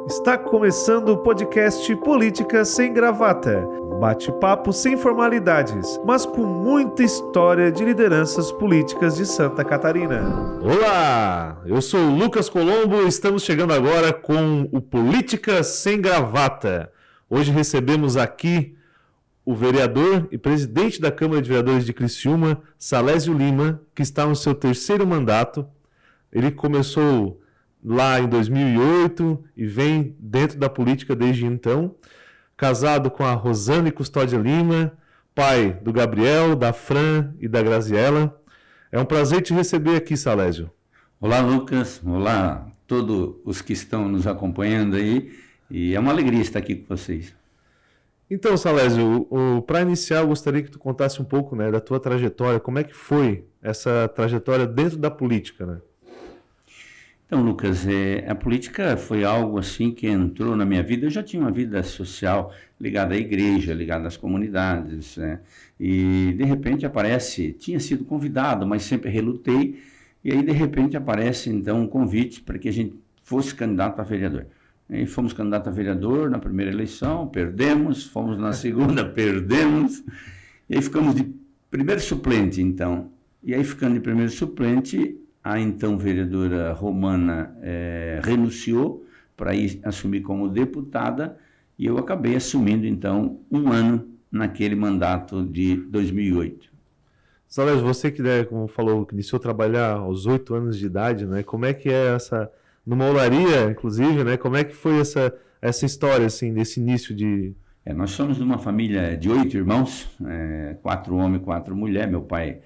Está começando o podcast Política Sem Gravata. Bate-papo sem formalidades, mas com muita história de lideranças políticas de Santa Catarina. Olá, eu sou o Lucas Colombo e estamos chegando agora com o Política Sem Gravata. Hoje recebemos aqui o vereador e presidente da Câmara de Vereadores de Criciúma, Salésio Lima, que está no seu terceiro mandato. Ele começou lá em 2008 e vem dentro da política desde então. Casado com a Rosane Custódia Lima, pai do Gabriel, da Fran e da Graziela. É um prazer te receber aqui, Salésio. Olá, Lucas. Olá a todos os que estão nos acompanhando aí. E é uma alegria estar aqui com vocês. Então, Salésio, para iniciar, eu gostaria que tu contasse um pouco, né, da tua trajetória. Como é que foi essa trajetória dentro da política, né? Então, Lucas, a política foi algo assim que entrou na minha vida. Eu já tinha uma vida social ligada à igreja, ligada às comunidades, né? E de repente aparece, tinha sido convidado, mas sempre relutei, e aí de repente aparece então um convite para que a gente fosse candidato a vereador. E fomos candidato a vereador na primeira eleição, perdemos, fomos na segunda, perdemos, e aí ficamos de primeiro suplente, então. E aí ficando de primeiro suplente, a então vereadora Romana renunciou para ir assumir como deputada e eu acabei assumindo então um ano naquele mandato de 2008. Salésio, você que, né, como falou, que iniciou a trabalhar aos 8 anos de idade, né? Como é que é essa, numa olaria, inclusive, né? Como é que foi essa história, assim, desse início de... Nós somos de uma família de 8 irmãos, 4 homens e 4 mulheres. Meu pai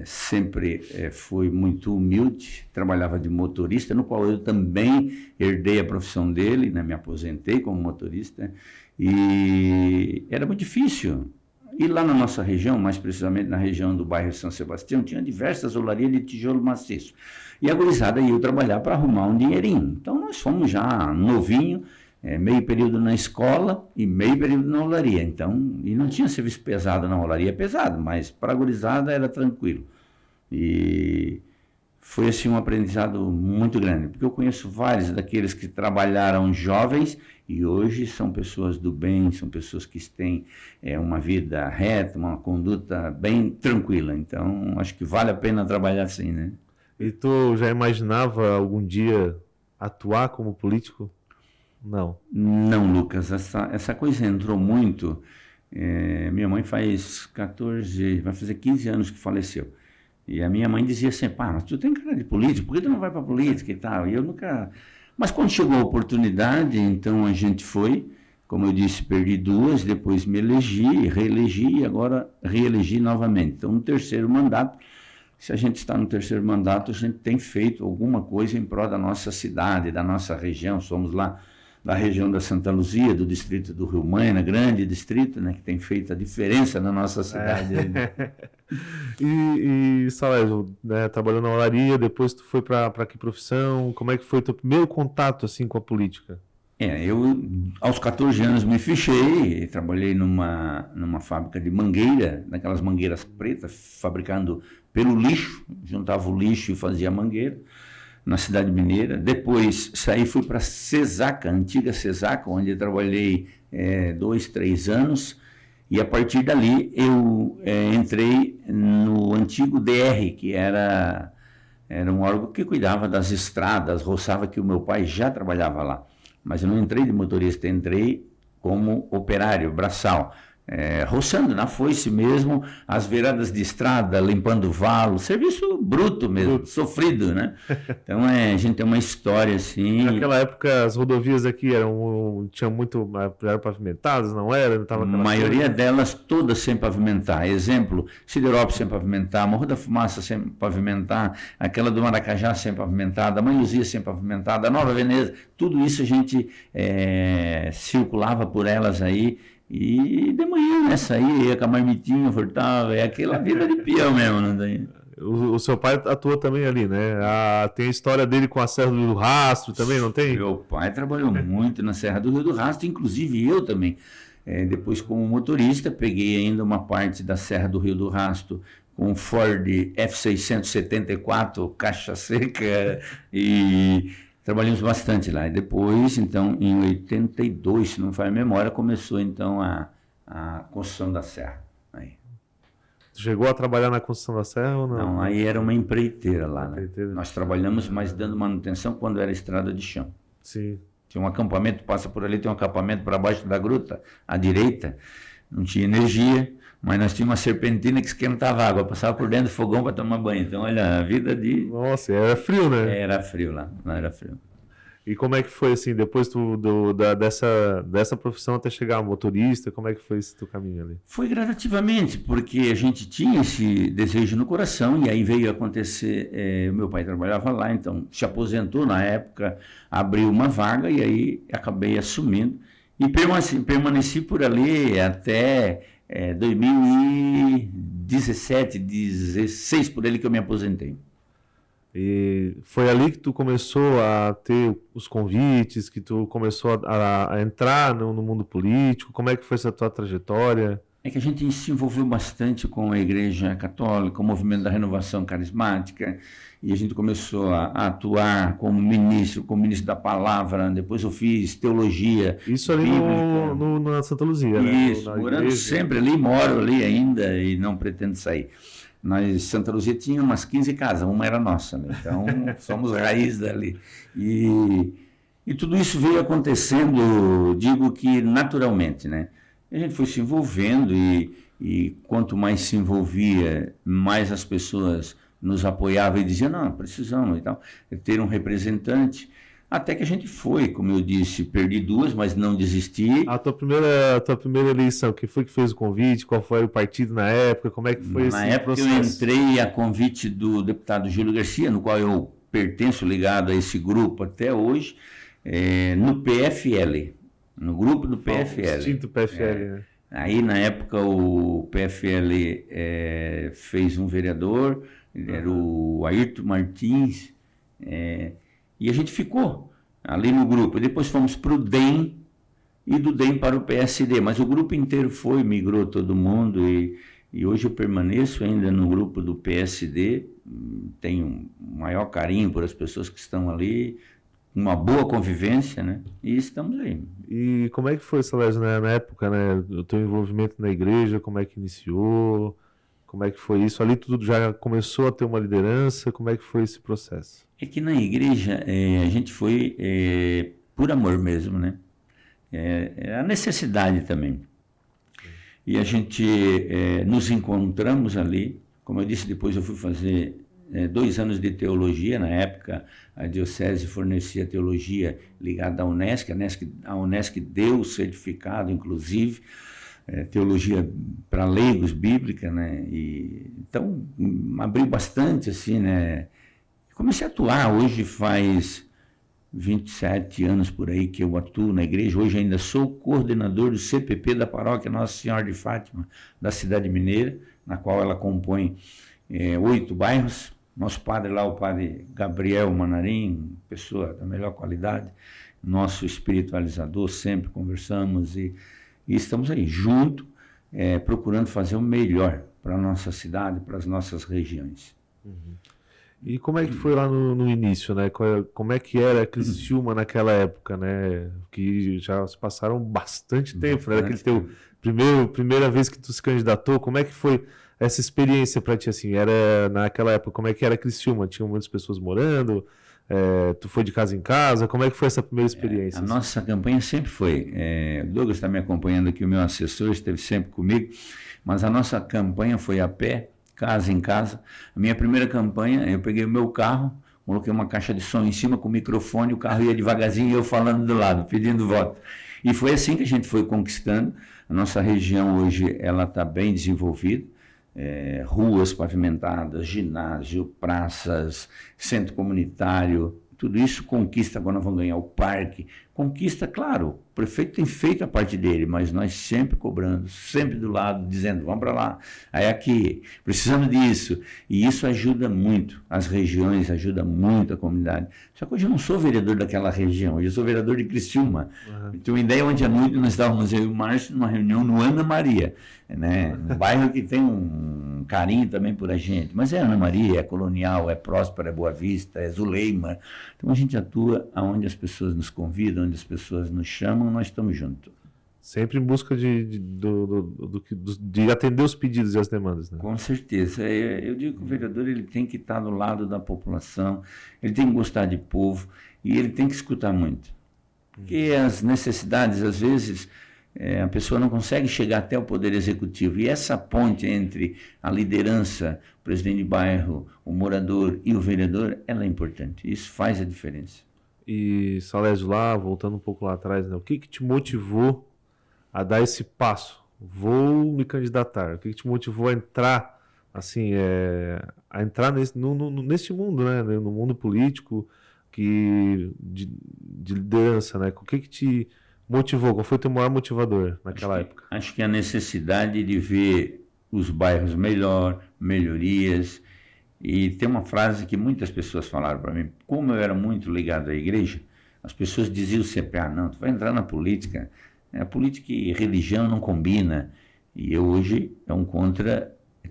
sempre foi muito humilde, trabalhava de motorista, no qual eu também herdei a profissão dele, né, me aposentei como motorista, e era muito difícil. E lá na nossa região, mais precisamente na região do bairro São Sebastião, tinha diversas olarias de tijolo maciço. E a gurizada ia trabalhar para arrumar um dinheirinho. Então nós fomos já novinho, meio período na escola e meio período na olaria. Então, e não tinha serviço pesado na olaria, pesado, mas para a gurizada era tranquilo. E foi assim um aprendizado muito grande, porque eu conheço vários daqueles que trabalharam jovens e hoje são pessoas do bem, são pessoas que têm uma vida reta, uma conduta bem tranquila. Então, acho que vale a pena trabalhar assim, né? E tu já imaginava algum dia atuar como político? Não. Não, Lucas, essa coisa entrou muito. Minha mãe faz vai fazer 15 anos que faleceu. E a minha mãe dizia assim, pá, mas tu tem cara de político, por que tu não vai para política e tal? E eu nunca... Mas quando chegou a oportunidade, então a gente foi, como eu disse, perdi 2, depois me elegi, reelegi e agora reelegi novamente. Então, no terceiro mandato, se a gente está no terceiro mandato, a gente tem feito alguma coisa em prol da nossa cidade, da nossa região. Somos lá da região da Santa Luzia, do distrito do Rio Maina, grande distrito, né, que tem feito a diferença na nossa cidade. E Salésio, né, trabalhou na olaria, depois tu foi para que profissão? Como é que foi o teu primeiro contato assim com a política? Eu aos 14 anos me fichei, trabalhei numa fábrica de mangueira, naquelas mangueiras pretas, fabricando pelo lixo, juntava o lixo e fazia mangueira, na cidade mineira. Depois saí, fui para a Cesaca, a antiga Cesaca, onde eu trabalhei 2, 3 anos, e a partir dali eu entrei no antigo DR, que era um órgão que cuidava das estradas, roçava, que o meu pai já trabalhava lá. Mas eu não entrei de motorista, entrei como operário, braçal. Roçando na foice mesmo, as viradas de estrada, limpando valo, serviço bruto mesmo, sofrido, né? Então a gente tem uma história assim. Naquela época as rodovias aqui eram pavimentadas, não era? A maioria delas todas sem pavimentar. Exemplo, Siderópolis sem pavimentar, Morro da Fumaça sem pavimentar, aquela do Maracajá sem pavimentada, Mãe Luzia sem pavimentada, Nova Veneza, tudo isso a gente circulava por elas aí. E de manhã, né, saía, ia com a marmitinha, voltava, aquela vida de peão mesmo, não tem? O seu pai atua também ali, né? Tem a história dele com a Serra do Rio do Rastro também, não tem? Meu pai trabalhou muito na Serra do Rio do Rastro, inclusive eu também. Depois, como motorista, peguei ainda uma parte da Serra do Rio do Rastro com um Ford F674, caixa seca, e trabalhamos bastante lá. E depois, então, em 82, se não me falha a memória, começou então a construção da serra. Aí. Chegou a trabalhar na construção da serra ou não? Não, aí era uma empreiteira lá, né? Empreiteira. Nós trabalhamos, mas dando manutenção quando era estrada de chão. Sim. Tinha um acampamento, passa por ali, tem um acampamento para baixo da gruta, à direita, não tinha energia, mas nós tínhamos uma serpentina que esquentava água, passava por dentro do fogão para tomar banho. Então, olha, a vida de... Nossa, era frio, né? Era frio lá, não era frio. E como é que foi, assim, depois dessa profissão até chegar a motorista, como é que foi esse teu caminho ali? Foi gradativamente, porque a gente tinha esse desejo no coração, e aí veio acontecer, meu pai trabalhava lá, então se aposentou na época, abriu uma vaga, e aí acabei assumindo, e permaneci por ali até 2017, 16, por ali que eu me aposentei. E foi ali que tu começou a ter os convites, que tu começou a entrar no mundo político? Como é que foi essa tua trajetória? É que a gente se envolveu bastante com a Igreja Católica, o movimento da renovação carismática, e a gente começou a atuar como ministro da palavra. Depois eu fiz teologia. Isso ali na Santa Luzia, né? Isso, morando sempre ali, moro ali ainda e não pretendo sair. Nós, Santa Luzia, tinha umas 15 casas, uma era nossa, né? Então somos raiz dali. E tudo isso veio acontecendo, digo que naturalmente, né? A gente foi se envolvendo e quanto mais se envolvia, mais as pessoas nos apoiavam e diziam, não, precisamos e tal, ter um representante. Até que a gente foi, como eu disse, perdi duas, mas não desisti. A tua primeira eleição, quem foi que fez o convite? Qual foi o partido na época? Como é que foi esse processo? Na época eu entrei a convite do deputado Júlio Garcia, no qual eu pertenço, ligado a esse grupo até hoje, no PFL, no grupo do PFL. Extinto PFL, né? Aí, na época, o PFL fez um vereador, ele era o Ayrton Martins, e a gente ficou ali no grupo. Depois fomos para o DEM e do DEM para o PSD. Mas o grupo inteiro migrou todo mundo e hoje eu permaneço ainda no grupo do PSD. Tenho um maior carinho por as pessoas que estão ali, uma boa convivência, né? E estamos aí. E como é que foi, Salésio, né? Na época, né? O teu envolvimento na igreja, como é que iniciou? Como é que foi isso? Ali tudo já começou a ter uma liderança? Como é que foi esse processo? É que na igreja a gente foi por amor mesmo, né? A necessidade também. E a gente nos encontramos ali. Como eu disse, depois eu fui fazer 2 anos de teologia. Na época, a diocese fornecia teologia ligada à Unesc. A Unesc deu o certificado, inclusive, teologia para leigos bíblica, né? Então, abriu bastante, assim, né? Comecei a atuar. Hoje faz 27 anos por aí que eu atuo na igreja. Hoje ainda sou coordenador do CPP da paróquia Nossa Senhora de Fátima, da cidade mineira, na qual ela compõe 8 bairros. Nosso padre lá, o padre Gabriel Manarim, pessoa da melhor qualidade, nosso espiritualizador, sempre conversamos e estamos aí junto, procurando fazer o melhor para a nossa cidade, para as nossas regiões. Uhum. E como é que foi lá no início, né? Como é que era Criciúma naquela época, né? Que já se passaram bastante tempo, né? Aquele teu primeira vez que tu se candidatou, como é que foi essa experiência para ti, assim? Era naquela época, como é que era Criciúma? Tinham muitas pessoas morando? Tu foi de casa em casa? Como é que foi essa primeira experiência? A nossa campanha sempre foi. O Douglas está me acompanhando aqui, o meu assessor esteve sempre comigo, mas a nossa campanha foi a pé, casa em casa. A minha primeira campanha, eu peguei o meu carro, coloquei uma caixa de som em cima com o microfone, o carro ia devagarzinho e eu falando do lado, pedindo voto. E foi assim que a gente foi conquistando. A nossa região hoje ela está bem desenvolvida. Ruas pavimentadas, ginásio, praças, centro comunitário, tudo isso conquista. Agora nós vamos ganhar o parque. Conquista, claro, o prefeito tem feito a parte dele, mas nós sempre cobrando, sempre do lado, dizendo, vamos para lá, aí aqui, precisamos disso. E isso ajuda muito as regiões, ajuda muito a comunidade. Só que hoje eu não sou vereador daquela região, hoje eu sou vereador de Criciúma. Então, uma ideia, ontem à noite nós estávamos, eu e o Márcio, numa reunião no Ana Maria, né? Um bairro que tem um carinho também por a gente, mas é Ana Maria, é Colonial, é Próspera, é Boa Vista, é Zuleima, Então a gente atua aonde as pessoas nos convidam, onde as pessoas nos chamam, nós estamos juntos. Sempre em busca de atender os pedidos e as demandas, né? Com certeza. Eu digo que o vereador ele tem que estar do lado da população, ele tem que gostar de povo e ele tem que escutar muito. Porque as necessidades, às vezes, a pessoa não consegue chegar até o Poder Executivo. E essa ponte entre a liderança, o presidente de bairro, o morador e o vereador, ela é importante. Isso faz a diferença. E, Salésio, lá, voltando um pouco lá atrás, né, o que te motivou a dar esse passo? Vou me candidatar. O que te motivou a entrar, assim, nesse mundo, né, no mundo político de liderança, né? O que te motivou? Qual foi o teu maior motivador naquela época? Acho que a necessidade de ver os bairros melhorias. E tem uma frase que muitas pessoas falaram para mim. Como eu era muito ligado à igreja, as pessoas diziam sempre, não, tu vai entrar na política. A política e religião não combina. E eu hoje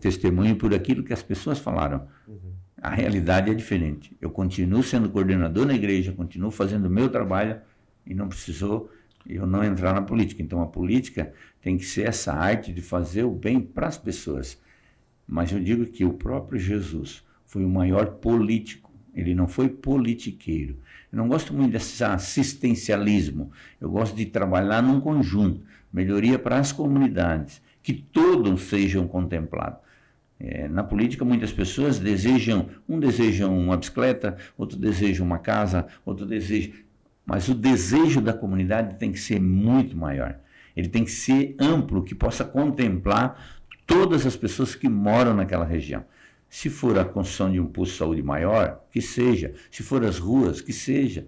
testemunho por aquilo que as pessoas falaram. A realidade é diferente. Eu continuo sendo coordenador na igreja, continuo fazendo o meu trabalho e não precisou eu não entrar na política. Então a política tem que ser essa arte de fazer o bem para as pessoas. Mas eu digo que o próprio Jesus foi o maior político. Ele não foi politiqueiro. Eu não gosto muito desse assistencialismo. Eu gosto de trabalhar num conjunto, melhoria para as comunidades, que todos sejam contemplados. Na política, muitas pessoas desejam uma bicicleta, outro deseja uma casa, outro deseja... Mas o desejo da comunidade tem que ser muito maior. Ele tem que ser amplo, que possa contemplar todas as pessoas que moram naquela região. Se for a construção de um posto de saúde maior, que seja. Se for as ruas, que seja.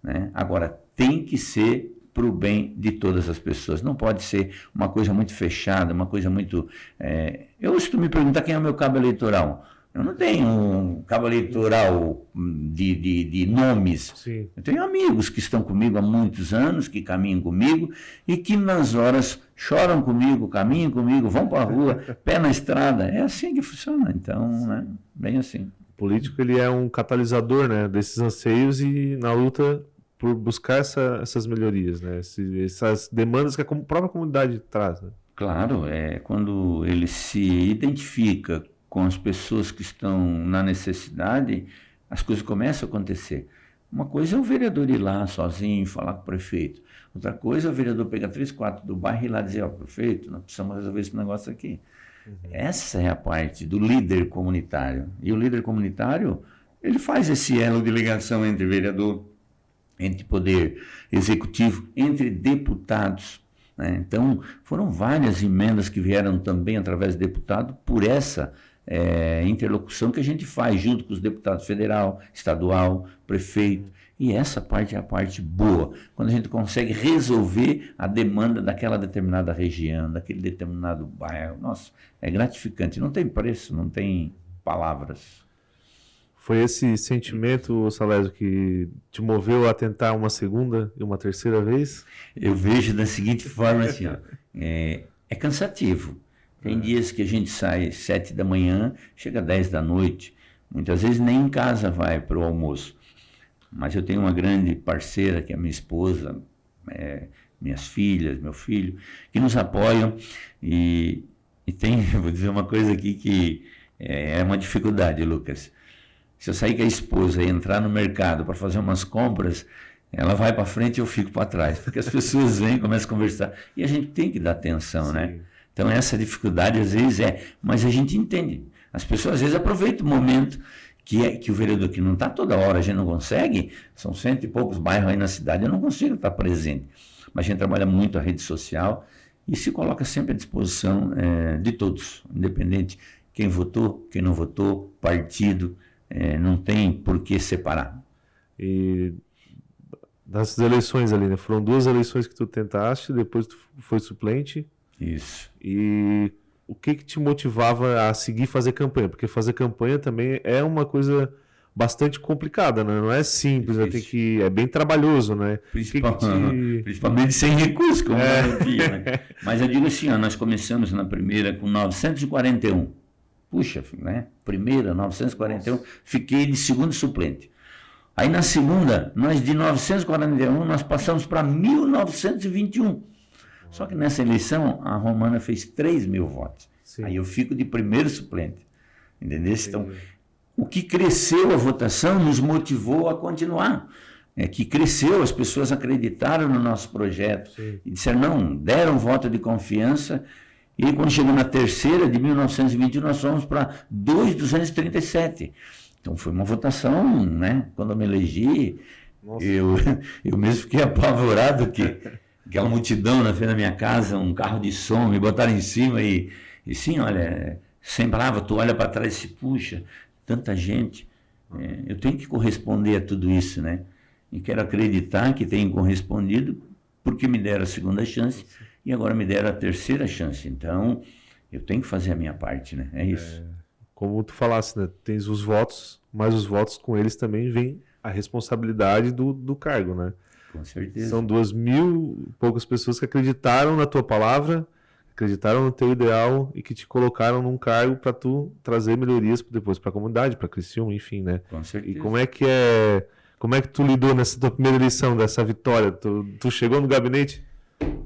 Né? Agora, tem que ser para o bem de todas as pessoas. Não pode ser uma coisa muito fechada, uma coisa muito... se tu me perguntar quem é o meu cabo eleitoral, eu não tenho um cabo eleitoral de nomes. Sim. Eu tenho amigos que estão comigo há muitos anos, que caminham comigo e que nas horas choram comigo, caminham comigo, vão para a rua, pé na estrada. É assim que funciona. Então, né? Bem assim. O político ele é um catalisador, né, desses anseios e na luta por buscar essas melhorias, né? Essas demandas que a própria comunidade traz. Né? Claro, quando ele se identifica com as pessoas que estão na necessidade, as coisas começam a acontecer. Uma coisa é o vereador ir lá sozinho, falar com o prefeito. Outra coisa é o vereador pegar 3, 4 do bairro e ir lá dizer, prefeito, nós precisamos resolver esse negócio aqui. Essa é a parte do líder comunitário. E o líder comunitário, ele faz esse elo de ligação entre vereador, entre poder executivo, entre deputados. Né? Então, foram várias emendas que vieram também através do deputado por essa interlocução que a gente faz junto com os deputados federal, estadual, prefeito. E essa parte é a parte boa, quando a gente consegue resolver a demanda daquela determinada região, daquele determinado bairro. Nossa, é gratificante, não tem preço, não tem palavras. Foi esse sentimento, Salésio, que te moveu a tentar uma segunda e uma terceira vez? Eu vejo da seguinte forma, assim, é cansativo. Tem dias que a gente sai 7 da manhã, chega 10 da noite. Muitas vezes nem em casa vai para o almoço. Mas eu tenho uma grande parceira, que é minha esposa, minhas filhas, meu filho, que nos apoiam. E tem, vou dizer uma coisa aqui que é uma dificuldade, Lucas. Se eu sair com a esposa e entrar no mercado para fazer umas compras, ela vai para frente e eu fico para trás. Porque as pessoas vêm, começam a conversar. E a gente tem que dar atenção, Sim. né? Então essa dificuldade às vezes mas a gente entende. As pessoas às vezes aproveitam o momento que o vereador que não está toda hora, a gente não consegue, são 100 e poucos bairros aí na cidade, eu não consigo estar presente. Mas a gente trabalha muito a rede social e se coloca sempre à disposição de todos, independente quem votou, quem não votou, partido, não tem por que separar. E das eleições ali, né? Foram 2 eleições que tu tentaste, depois tu foi suplente. Isso. E o que te motivava a seguir fazer campanha? Porque fazer campanha também é uma coisa bastante complicada, né? Não é simples, né? É bem trabalhoso, né? Principalmente sem recursos, como eu tinha, né? Mas eu digo assim, nós começamos na primeira com 941. Puxa, né? Primeira, 941, fiquei de segundo suplente. Aí na segunda, nós de 941, nós passamos para 1921. Só que nessa eleição, a Romana fez 3.000 votos. Sim. Aí eu fico de primeiro suplente. Entendeu? Então, o que cresceu a votação nos motivou a continuar. Que cresceu, as pessoas acreditaram no nosso projeto. Sim. E disseram, não, deram voto de confiança. E aí, quando chegou na terceira, de 1921, nós fomos para 2.237. Então foi uma votação, né? Quando eu me elegi, eu mesmo fiquei apavorado que aquela multidão na frente da minha casa, um carro de som, me botaram em cima e sim, olha, sem palavra, tu olha para trás e se puxa, tanta gente. Eu tenho que corresponder a tudo isso, né? E quero acreditar que tenho correspondido, porque me deram a segunda chance e agora me deram a terceira chance. Então, eu tenho que fazer a minha parte, né? É isso. Como tu falasse, né? Tens os votos, mas os votos com eles também vem a responsabilidade do cargo, né? Com certeza. São 2.000 e poucas pessoas que acreditaram na tua palavra, acreditaram no teu ideal e que te colocaram num cargo para tu trazer melhorias depois para a comunidade, para Criciúma, enfim, né? Com certeza. E como é que tu lidou nessa tua primeira eleição, dessa vitória? Tu chegou no gabinete?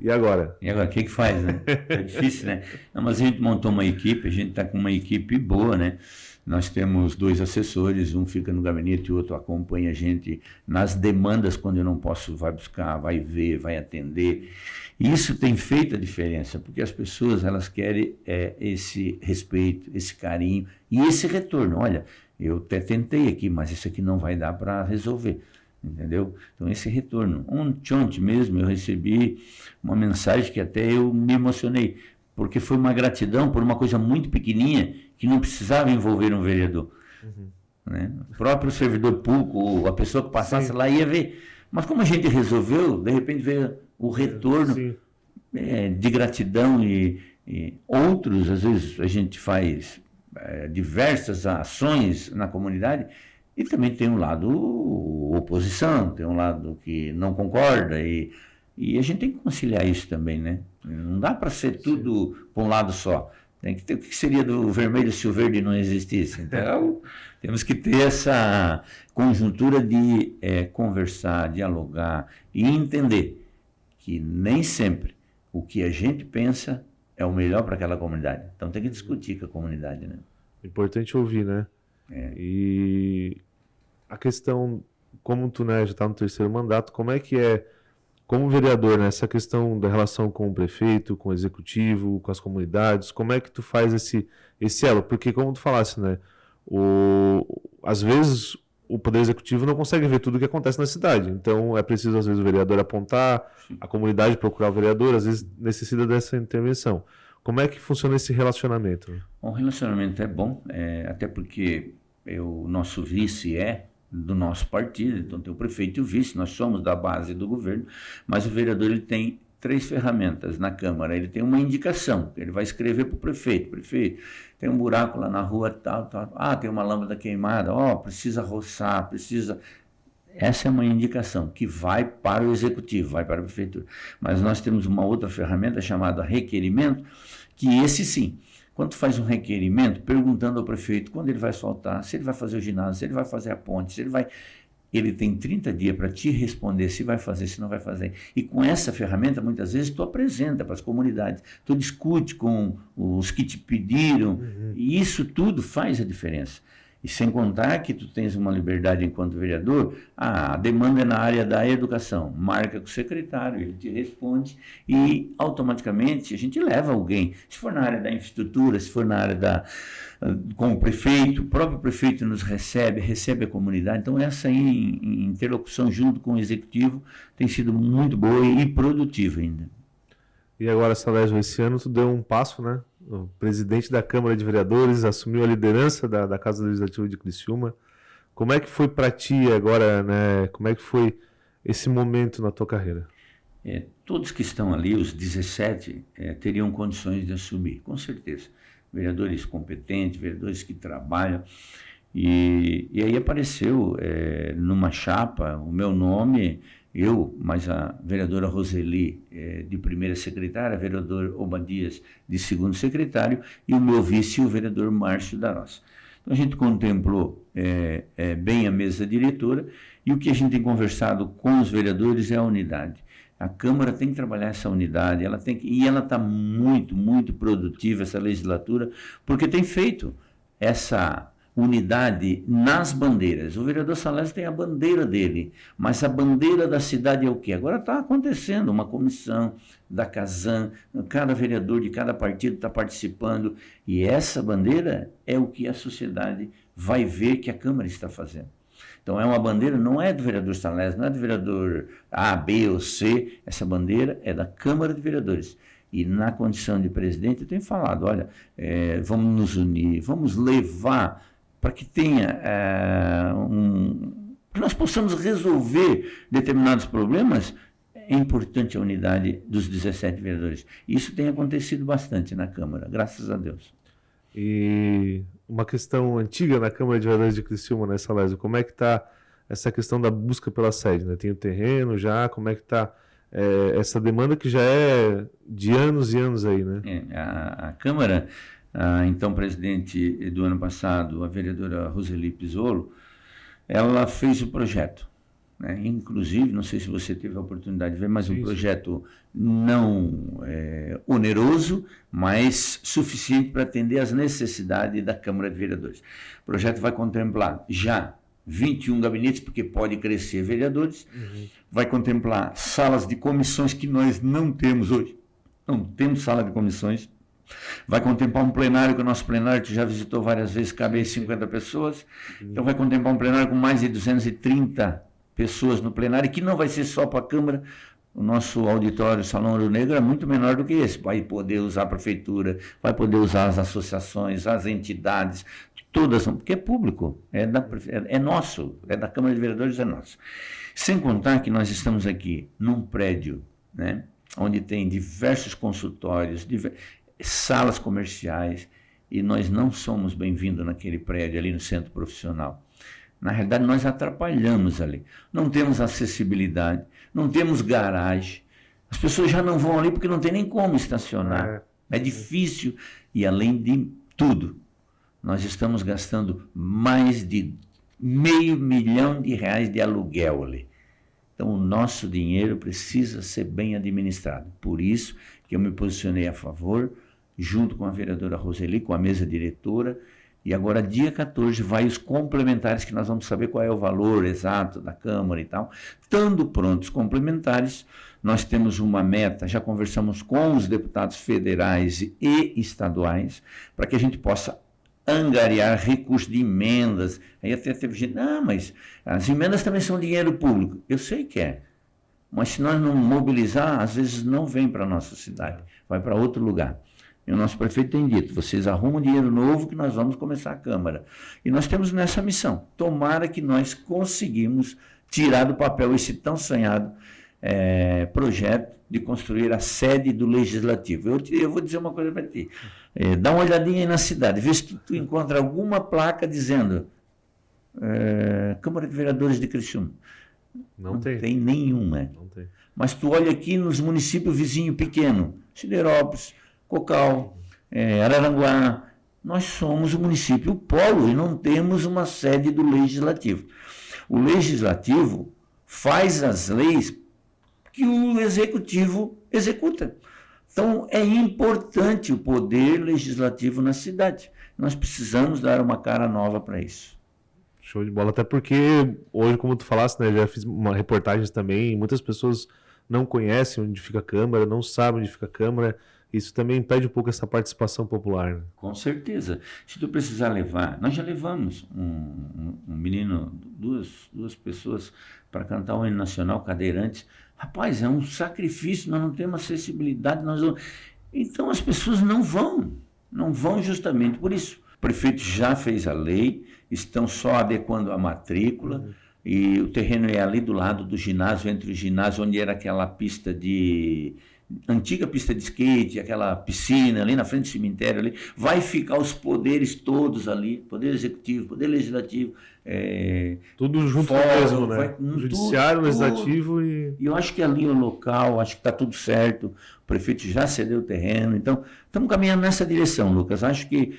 E agora? E agora, o que faz, né? É difícil, né? Não, mas a gente montou uma equipe, a gente está com uma equipe boa, né? Nós temos 2 assessores, um fica no gabinete e o outro acompanha a gente nas demandas, quando eu não posso, vai buscar, vai ver, vai atender. E isso tem feito a diferença, porque as pessoas, elas querem esse respeito, esse carinho e esse retorno. Olha, eu até tentei aqui, mas isso aqui não vai dar para resolver. Entendeu? Então esse retorno. Ontem mesmo eu recebi uma mensagem que até eu me emocionei, porque foi uma gratidão por uma coisa muito pequenininha que não precisava envolver um vereador. Né? O próprio servidor público, a pessoa que passasse lá ia ver. Mas como a gente resolveu, de repente veio o retorno de gratidão e outros, às vezes a gente faz diversas ações na comunidade. E também tem um lado oposição, tem um lado que não concorda, e a gente tem que conciliar isso também, né? Não dá para ser tudo para um lado só. Tem que ter o que seria do vermelho se o verde não existisse. Então, temos que ter essa conjuntura de conversar, dialogar e entender que nem sempre o que a gente pensa é o melhor para aquela comunidade. Então, tem que discutir com a comunidade, né? Importante ouvir, né? E a questão, como tu, né, já está no terceiro mandato, como é que como vereador, né, essa questão da relação com o prefeito, com o executivo, com as comunidades, como é que tu faz esse elo? Porque, como tu falasse, né, às vezes o Poder Executivo não consegue ver tudo o que acontece na cidade, então é preciso, às vezes, o vereador apontar, a comunidade procurar o vereador, às vezes necessita dessa intervenção. Como é que funciona esse relacionamento? O relacionamento é bom, até porque o nosso vice do nosso partido, então tem o prefeito e o vice, nós somos da base do governo, mas o vereador ele tem 3 ferramentas na Câmara. Ele tem uma indicação, ele vai escrever para o prefeito: prefeito, tem um buraco lá na rua, tal, tem uma lâmpada queimada, precisa roçar, precisa... Essa é uma indicação que vai para o executivo, vai para a prefeitura. Mas nós temos uma outra ferramenta chamada requerimento, que esse sim, quando tu faz um requerimento, perguntando ao prefeito quando ele vai asfaltar, se ele vai fazer o ginásio, se ele vai fazer a ponte, ele tem 30 dias para te responder se vai fazer, se não vai fazer. E com essa ferramenta, muitas vezes, tu apresenta para as comunidades, tu discute com os que te pediram, e isso tudo faz a diferença. E sem contar que tu tens uma liberdade enquanto vereador, a demanda é na área da educação, marca com o secretário, ele te responde e automaticamente a gente leva alguém. Se for na área da infraestrutura, se for na área com o prefeito, o próprio prefeito nos recebe a comunidade. Então essa interlocução junto com o executivo tem sido muito boa e produtiva ainda. E agora, Salésio, esse ano tu deu um passo, né? O presidente da Câmara de Vereadores assumiu a liderança da Casa Legislativa de Criciúma. Como é que foi para ti agora, né? Como é que foi esse momento na tua carreira? Todos que estão ali, os 17, teriam condições de assumir, com certeza. Vereadores competentes, vereadores que trabalham. E aí apareceu numa chapa o meu nome... mas a vereadora Roseli, de primeira secretária, o vereador Obadias, de segundo secretário, e o meu vice, o vereador Márcio da Roça. Então a gente contemplou bem a mesa diretora e o que a gente tem conversado com os vereadores é a unidade. A Câmara tem que trabalhar essa unidade, e ela está muito, muito produtiva, essa legislatura, porque tem feito essa unidade nas bandeiras. O vereador Salésio tem a bandeira dele, mas a bandeira da cidade é o quê? Agora está acontecendo uma comissão da Casan, cada vereador de cada partido está participando, e essa bandeira é o que a sociedade vai ver que a Câmara está fazendo. Então é uma bandeira, não é do vereador Salésio, não é do vereador A, B ou C, essa bandeira é da Câmara de Vereadores. E na condição de presidente eu tenho falado, olha, vamos nos unir, vamos levar para que tenha que nós possamos resolver determinados problemas. É importante a unidade dos 17 vereadores. Isso tem acontecido bastante na Câmara, graças a Deus. E uma questão antiga na Câmara de Vereadores de Criciúma, né, Salésio? Como é que está essa questão da busca pela sede, né? Tem o terreno já, como é que está essa demanda que já é de anos e anos aí, né? A Câmara, então presidente do ano passado, a vereadora Roseli Pizzolo, ela fez o projeto, né? Inclusive, não sei se você teve a oportunidade de ver, mas um projeto não oneroso, mas suficiente para atender às necessidades da Câmara de Vereadores. O projeto vai contemplar já 21 gabinetes, porque pode crescer vereadores, vai contemplar salas de comissões que nós não temos hoje, não temos sala de comissões, vai contemplar um plenário, que o nosso plenário, que já visitou várias vezes, cabe aí 50 pessoas, então vai contemplar um plenário com mais de 230 pessoas no plenário, que não vai ser só para a Câmara. O nosso auditório, Salão Ouro Negro, é muito menor do que esse. Vai poder usar a prefeitura, vai poder usar as associações, as entidades, todas, porque é público, é nosso, é da Câmara de Vereadores, é nosso. Sem contar que nós estamos aqui num prédio, né, onde tem diversos consultórios, salas comerciais, e nós não somos bem-vindos naquele prédio ali no centro profissional. Na realidade, nós atrapalhamos ali. Não temos acessibilidade, não temos garagem. As pessoas já não vão ali porque não tem nem como estacionar. É difícil. E, além de tudo, nós estamos gastando mais de R$500 milhão de aluguel ali. Então, o nosso dinheiro precisa ser bem administrado. Por isso que eu me posicionei a favor, junto com a vereadora Roseli, com a mesa diretora. E agora, dia 14, vai os complementares, que nós vamos saber qual é o valor exato da Câmara e tal. Estando prontos os complementares, nós temos uma meta, já conversamos com os deputados federais e estaduais, para que a gente possa angariar recursos de emendas. Aí até teve gente, mas as emendas também são dinheiro público. Eu sei que é, mas se nós não mobilizar, às vezes não vem para a nossa cidade, vai para outro lugar. E o nosso prefeito tem dito, vocês arrumam dinheiro novo que nós vamos começar a Câmara. E nós temos nessa missão. Tomara que nós conseguimos tirar do papel esse tão sonhado projeto de construir a sede do Legislativo. Eu vou dizer uma coisa para ti. Dá uma olhadinha aí na cidade, vê se tu encontra alguma placa dizendo Câmara de Vereadores de Criciúma. Não tem nenhuma. Não tem. Mas tu olha aqui nos municípios vizinhos pequenos, Siderópolis, Cocal, Araranguá, nós somos o município polo e não temos uma sede do Legislativo. O Legislativo faz as leis que o Executivo executa. Então, é importante o poder legislativo na cidade. Nós precisamos dar uma cara nova para isso. Show de bola, até porque hoje, como tu falaste, né, já fiz uma reportagem também, muitas pessoas não conhecem onde fica a Câmara, não sabem onde fica a Câmara. Isso também impede um pouco essa participação popular, né? Com certeza. Se tu precisar levar... Nós já levamos um menino, duas pessoas para cantar o hino nacional, cadeirantes. Rapaz, é um sacrifício, nós não temos acessibilidade. Então as pessoas não vão justamente por isso. O prefeito já fez a lei, estão só adequando a matrícula, e o terreno é ali do lado do ginásio, entre o ginásio, onde era aquela pista de antiga pista de skate, aquela piscina ali na frente do cemitério ali, vai ficar os poderes todos ali, poder executivo, poder legislativo, tudo junto fórum, mesmo, né? Judiciário, legislativo e eu acho que ali o local, acho que está tudo certo, o prefeito já cedeu o terreno, então estamos caminhando nessa direção, Lucas. Acho que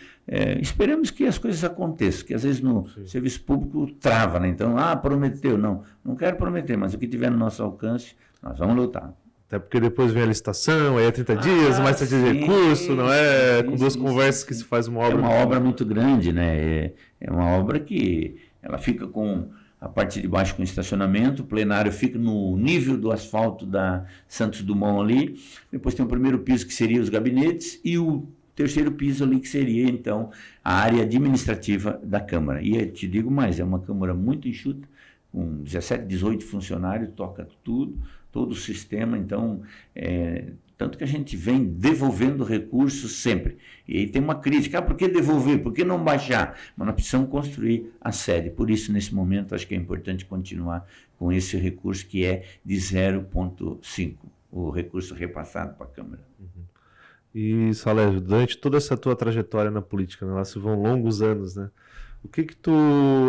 esperamos que as coisas aconteçam, que às vezes no serviço público trava, né? Então, prometeu, não quero prometer, mas o que tiver no nosso alcance, nós vamos lutar. Até porque depois vem a licitação, aí é 30 dias, mais 30 dias de recurso, não é? Com duas conversas que se faz uma obra. É uma obra muito grande, né? É uma obra que ela fica com a parte de baixo com estacionamento, o plenário fica no nível do asfalto da Santos Dumont ali, depois tem o primeiro piso que seria os gabinetes e o terceiro piso ali que seria, então, a área administrativa da Câmara. E eu te digo mais, é uma Câmara muito enxuta, com 17, 18 funcionários, toca tudo, todo o sistema, então, tanto que a gente vem devolvendo recursos sempre. E aí tem uma crítica, por que devolver, por que não baixar? Mas nós precisamos construir a sede, por isso, nesse momento, acho que é importante continuar com esse recurso que é de 0,5, o recurso repassado para a Câmara. E, Salésio, durante toda essa tua trajetória na política, né, lá se vão longos anos, né? O que tu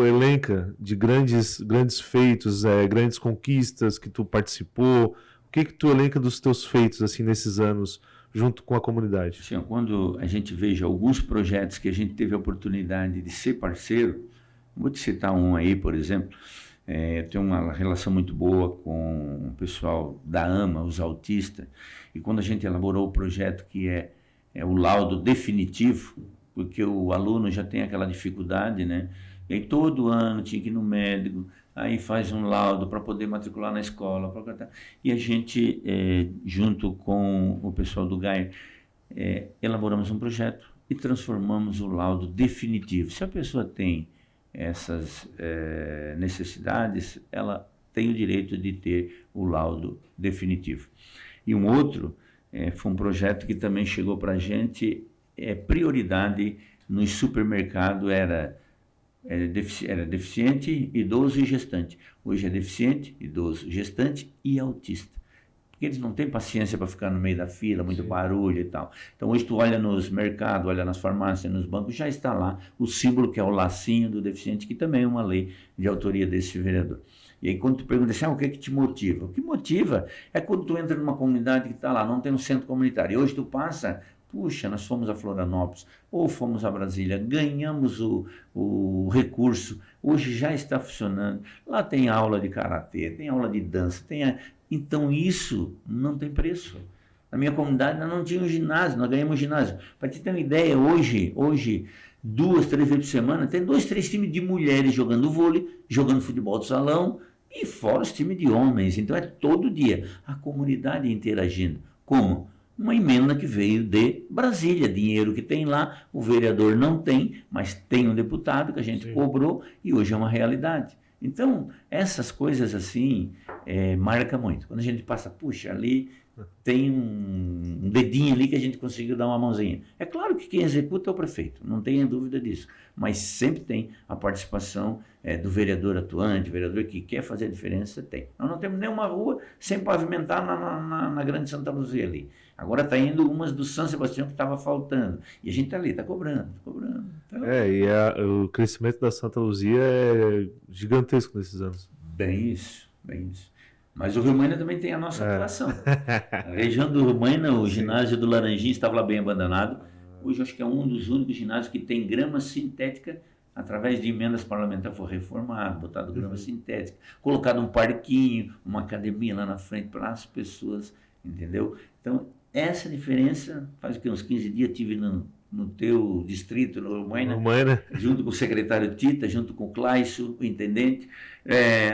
elenca de grandes feitos, grandes conquistas que tu participou? O que tu elenca dos teus feitos assim nesses anos junto com a comunidade? Sim, quando a gente veja alguns projetos que a gente teve a oportunidade de ser parceiro, vou te citar um aí, por exemplo, eu tenho uma relação muito boa com o pessoal da AMA, os autistas, e quando a gente elaborou o projeto que é o laudo definitivo, porque o aluno já tem aquela dificuldade, né? E aí todo ano tinha que ir no médico, aí faz um laudo para poder matricular na escola. E a gente, junto com o pessoal do GAIR, elaboramos um projeto e transformamos o laudo definitivo. Se a pessoa tem essas necessidades, ela tem o direito de ter o laudo definitivo. E um outro foi um projeto que também chegou para a gente, prioridade nos supermercados era deficiente, idoso e gestante. Hoje é deficiente, idoso, gestante e autista. Porque eles não têm paciência para ficar no meio da fila, muito barulho e tal. Então hoje tu olha nos mercados, olha nas farmácias, nos bancos, já está lá o símbolo que é o lacinho do deficiente, que também é uma lei de autoria desse vereador. E aí quando tu pergunta assim, o que é que te motiva? O que motiva é quando tu entra numa comunidade que está lá, não tem um centro comunitário. E hoje tu passa, puxa, nós fomos a Florianópolis, ou fomos a Brasília, ganhamos o recurso, hoje já está funcionando. Lá tem aula de karatê, tem aula de dança, então isso não tem preço. Na minha comunidade nós não tínhamos ginásio, nós ganhamos ginásio. Para te ter uma ideia, hoje 2, 3 vezes por semana, tem 2, 3 times de mulheres jogando vôlei, jogando futebol de salão, e fora os times de homens. Então é todo dia a comunidade interagindo. Como? Uma emenda que veio de Brasília, dinheiro que tem lá, o vereador não tem, mas tem um deputado que a gente cobrou e hoje é uma realidade. Então, essas coisas assim, marca muito. Quando a gente passa, puxa, ali tem um dedinho ali que a gente conseguiu dar uma mãozinha. É claro que quem executa é o prefeito, não tenha dúvida disso, mas sempre tem a participação do vereador atuante, vereador que quer fazer a diferença, tem. Nós não temos nenhuma rua sem pavimentar na Grande Santa Luzia ali. Agora está indo umas do São Sebastião que estava faltando. E a gente está ali, está cobrando. Então... o crescimento da Santa Luzia é gigantesco nesses anos. Bem isso. Mas o Rio Maina também tem a nossa atuação. A região do Rio Maina, o ginásio do Laranjinha estava lá bem abandonado. Hoje acho que é um dos únicos ginásios que tem grama sintética. Através de emendas parlamentares foi reformado, botado grama sintética, colocado um parquinho, uma academia lá na frente para as pessoas, entendeu? Então, essa diferença faz que uns 15 dias estive no teu distrito, no Urumaina, junto com o secretário Tita, junto com o Claisso, o intendente,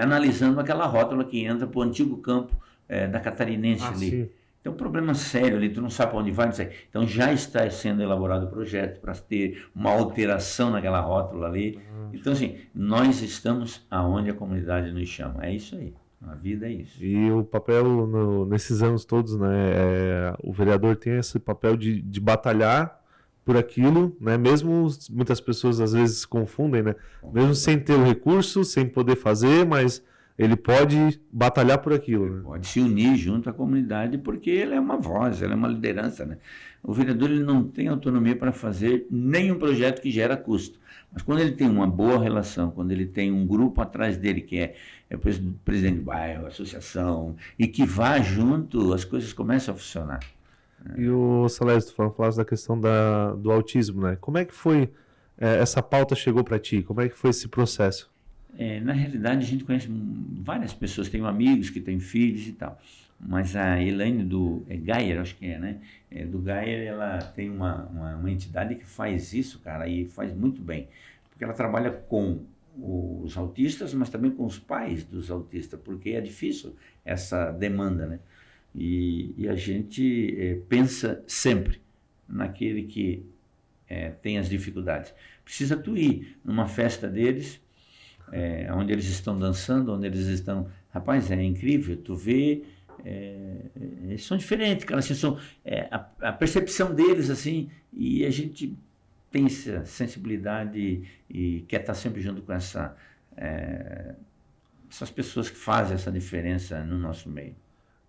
analisando aquela rótula que entra para o antigo campo da Catarinense ali. Sim. Então, um problema sério ali, tu não sabe para onde vai, não sei. Então, já está sendo elaborado o projeto para ter uma alteração naquela rótula ali. Então, assim, nós estamos aonde a comunidade nos chama. É isso aí. A vida é isso. E o papel, nesses anos todos, né, o vereador tem esse papel de batalhar por aquilo, né, mesmo muitas pessoas às vezes se confundem, né, mesmo sem ter o recurso, sem poder fazer, mas ele pode batalhar por aquilo, né? Pode se unir junto à comunidade, porque ele é uma voz, ele é uma liderança, né? O vereador ele não tem autonomia para fazer nenhum projeto que gera custo. Mas quando ele tem uma boa relação, quando ele tem um grupo atrás dele, que é o presidente do bairro, associação, e que vá junto, as coisas começam a funcionar. E o Salésio, tu falaste da questão do autismo, né? Como é que foi, essa pauta chegou para ti? Como é que foi esse processo? Na realidade, a gente conhece várias pessoas, tenho amigos que têm filhos e tal, mas a Elaine do Gayer, acho que né? Do Gayer, ela tem uma entidade que faz isso, cara, e faz muito bem, porque ela trabalha com os autistas, mas também com os pais dos autistas, porque é difícil essa demanda, né? E a gente pensa sempre naquele que tem as dificuldades. Precisa tu ir numa festa deles, onde eles estão dançando, onde eles estão... Rapaz, é incrível, tu vê... eles são diferentes, cara, assim, a percepção deles, assim, e a gente tem essa sensibilidade e quer estar sempre junto com essas pessoas que fazem essa diferença no nosso meio.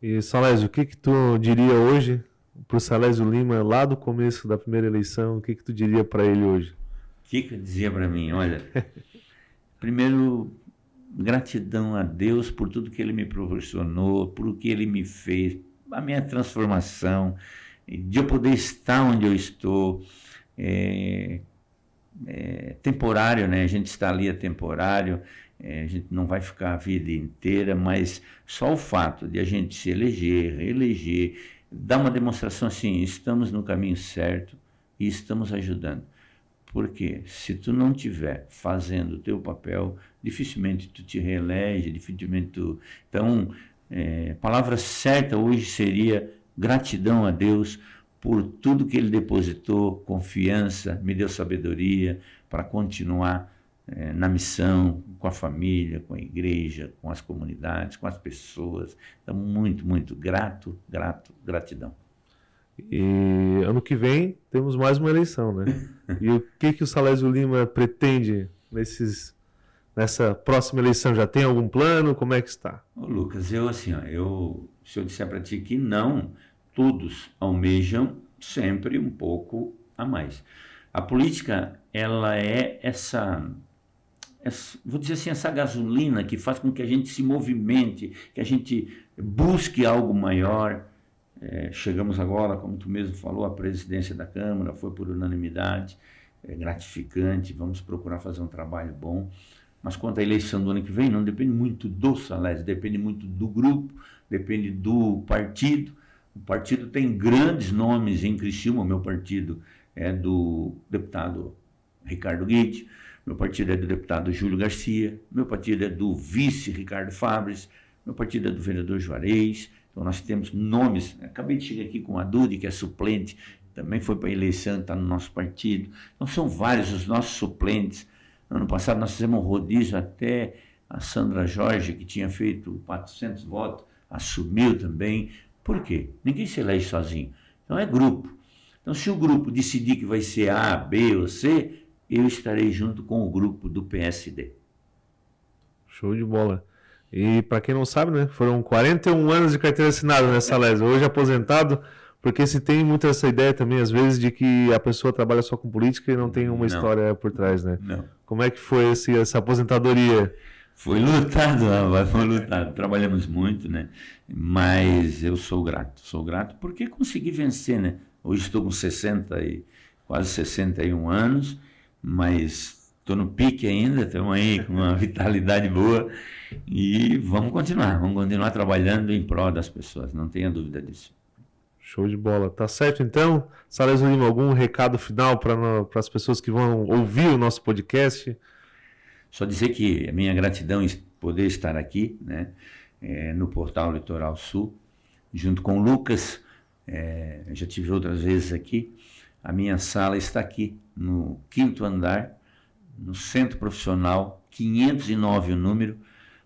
E, Salésio, o que tu diria hoje para o Salésio Lima, lá do começo da primeira eleição, o que tu diria para ele hoje? O que eu dizia para mim? Olha... Primeiro, gratidão a Deus por tudo que Ele me proporcionou, por o que Ele me fez, a minha transformação, de eu poder estar onde eu estou. Temporário, né? A gente está ali é temporário, a gente não vai ficar a vida inteira, mas só o fato de a gente se eleger, reeleger, dar uma demonstração assim, estamos no caminho certo e estamos ajudando. Porque se tu não estiver fazendo o teu papel, dificilmente tu te reelege, dificilmente tu... Então, a palavra certa hoje seria gratidão a Deus por tudo que Ele depositou, confiança, me deu sabedoria para continuar na missão, com a família, com a igreja, com as comunidades, com as pessoas. Então, muito, muito gratidão. E ano que vem temos mais uma eleição, né? E o que o Salésio Lima pretende nessa próxima eleição? Já tem algum plano? Como é que está? Ô, Lucas, se eu disser para ti que não, todos almejam sempre um pouco a mais. A política, ela é vou dizer assim, essa gasolina que faz com que a gente se movimente, que a gente busque algo maior. Chegamos agora, como tu mesmo falou, à presidência da Câmara, foi por unanimidade, gratificante, vamos procurar fazer um trabalho bom. Mas quanto à eleição do ano que vem, não depende muito do Salésio, depende muito do grupo, depende do partido. O partido tem grandes nomes em Criciúma, o meu partido é do deputado Ricardo Guide, meu partido é do deputado Júlio Garcia, meu partido é do vice Ricardo Fabres, meu partido é do vereador Juarez. Então, nós temos nomes. Acabei de chegar aqui com a Dude, que é suplente, também foi para a eleição, está no nosso partido. Então, são vários os nossos suplentes. No ano passado, nós fizemos um rodízio, até a Sandra Jorge, que tinha feito 400 votos, assumiu também. Por quê? Ninguém se elege sozinho. Então, é grupo. Então, se o grupo decidir que vai ser A, B ou C, eu estarei junto com o grupo do PSD. Show de bola. E para quem não sabe, né, foram 41 anos de carteira assinada, né, Salésio? Hoje aposentado, porque se tem muito essa ideia também, às vezes, de que a pessoa trabalha só com política e não tem uma história por trás, né? Não. Como é que foi essa aposentadoria? Foi lutado, rapaz, foi lutado. Trabalhamos muito, né? Mas eu sou grato porque consegui vencer, né? Hoje estou com quase 61 anos, mas estou no pique ainda, estamos aí com uma vitalidade boa e vamos continuar trabalhando em prol das pessoas, não tenha dúvida disso. Show de bola. Tá certo, então? Salésio Lima, algum recado final para as pessoas que vão ouvir o nosso podcast? Só dizer que a minha gratidão em poder estar aqui, né, no Portal Litoral Sul, junto com o Lucas, já tive outras vezes aqui. A minha sala está aqui, no 5º andar, no Centro Profissional, 509 o número.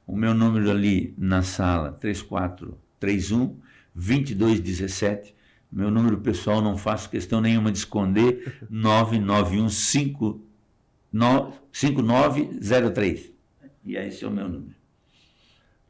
O meu número ali na sala, 3431-2217. Meu número pessoal, não faço questão nenhuma de esconder, 9915903. E esse é o meu número.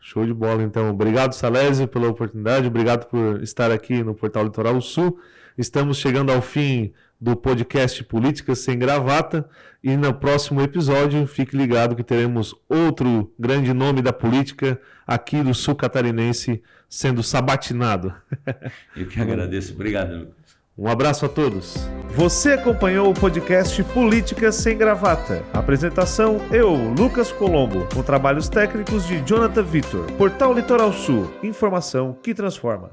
Show de bola, então. Obrigado, Salésio, pela oportunidade. Obrigado por estar aqui no Portal Litoral Sul. Estamos chegando ao fim do podcast Políticas Sem Gravata. E no próximo episódio, fique ligado que teremos outro grande nome da política aqui do Sul Catarinense sendo sabatinado. Eu que agradeço. Obrigado, Lucas. Um abraço a todos. Você acompanhou o podcast Políticas Sem Gravata. Apresentação, eu, Lucas Colombo, com trabalhos técnicos de Jonathan Vitor. Portal Litoral Sul, informação que transforma.